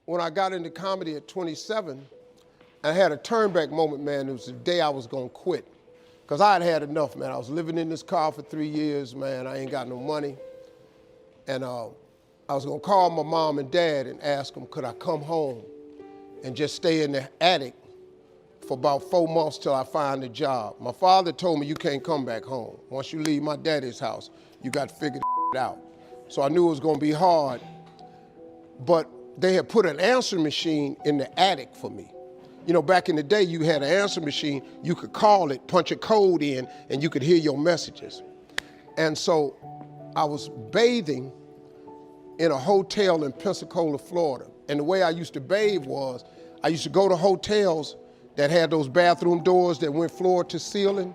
when I got into comedy at 27, I had a turnback moment, man. It was the day I was gonna quit. Because I had had enough, man. I was living in this car for 3 years, man. I ain't got no money. And I was gonna call my mom and dad and ask them, could I come home and just stay in the attic for about 4 months till I find a job. My father told me, you can't come back home. Once you leave my daddy's house, you got to figure it out. So I knew it was gonna be hard, but they had put an answer machine in the attic for me. You know, back in the day, you had an answer machine, you could call it, punch a code in, and you could hear your messages. And so I was bathing in a hotel in Pensacola, Florida. And the way I used to bathe was, I used to go to hotels that had those bathroom doors that went floor to ceiling.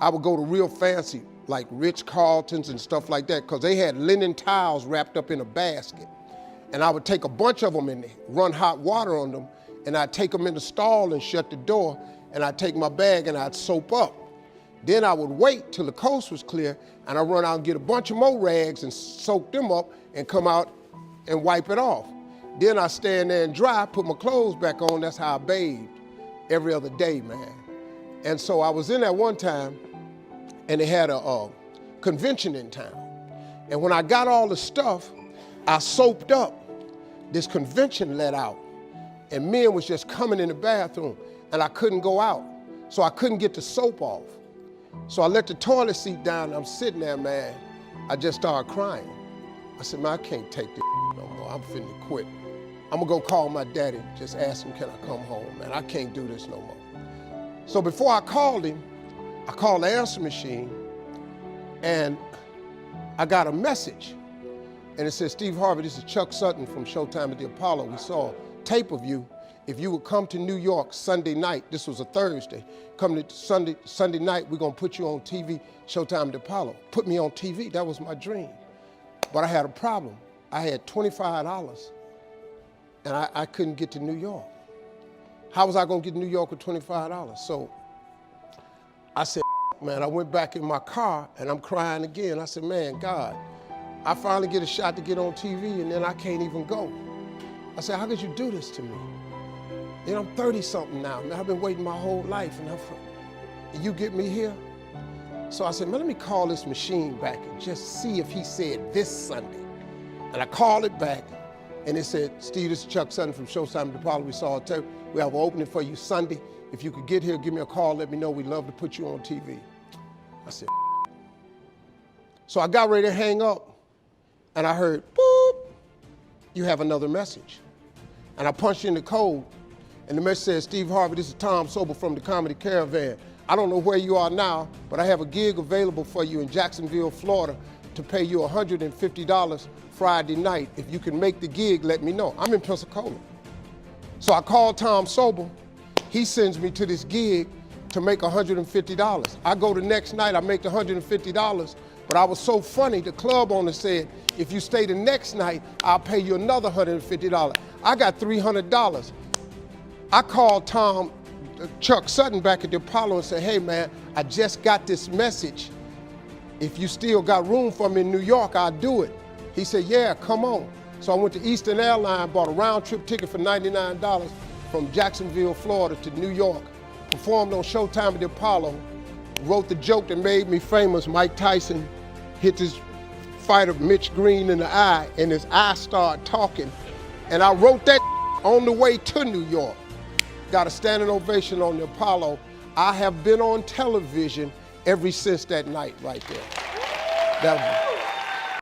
I would go to real fancy, like Ritz-Carltons and stuff like that, because they had linen towels wrapped up in a basket. And I would take a bunch of them and run hot water on them, and I'd take them in the stall and shut the door, and I'd take my bag and I'd soap up. Then I would wait till the coast was clear, and I'd run out and get a bunch of more rags and soak them up and come out and wipe it off. Then I'd stand there and dry, put my clothes back on. That's how I bathed every other day, man. And so I was in there one time, and they had a convention in town. And when I got all the stuff, I soaped up. This convention let out, and men was just coming in the bathroom, and I couldn't go out. So I couldn't get the soap off. So I let the toilet seat down, and I'm sitting there, man. I just started crying. I said, man, I can't take this no more. I'm finna quit. I'm gonna go call my daddy, just ask him, can I come home, man? I can't do this no more. So before I called him, I called the answer machine, and I got a message. And it said, Steve Harvey, this is Chuck Sutton from Showtime at the Apollo. We saw a tape of you. If you would come to New York Sunday night, this was a Thursday, come to Sunday night, we're gonna put you on TV, Showtime at the Apollo. Put me on TV, that was my dream. But I had a problem. I had $25, and I couldn't get to New York. How was I gonna get to New York with $25? So I said, man, I went back in my car, and I'm crying again. I said, man, God, I finally get a shot to get on TV, and then I can't even go. I said, how could you do this to me? You know, I'm 30-something now, man. I've been waiting my whole life, and you get me here? So I said, man, let me call this machine back and just see if he said this Sunday. And I called it back, and it said, Steve, this is Chuck Sutton from Showtime at the Apollo. We saw a tape. We have an opening for you Sunday. If you could get here, give me a call, let me know. We'd love to put you on TV. I said, so I got ready to hang up, and I heard, boop, you have another message. And I punched in the code, and the message says, Steve Harvey, this is Tom Sobel from the Comedy Caravan. I don't know where you are now, but I have a gig available for you in Jacksonville, Florida, to pay you $150 Friday night. If you can make the gig, let me know. I'm in Pensacola. So I called Tom Sobel. He sends me to this gig to make $150. I go the next night, I make the $150, but I was so funny, the club owner said, if you stay the next night, I'll pay you another $150. I got $300. I called Chuck Sutton back at the Apollo and said, hey man, I just got this message. If you still got room for me in New York, I'll do it. He said, yeah, come on. So I went to Eastern Airlines, bought a round trip ticket for $99 from Jacksonville, Florida to New York, performed on Showtime at the Apollo, wrote the joke that made me famous. Mike Tyson hit his fighter Mitch Green in the eye, and his eye started talking. And I wrote that on the way to New York. Got a standing ovation on the Apollo. I have been on television ever since that night right there.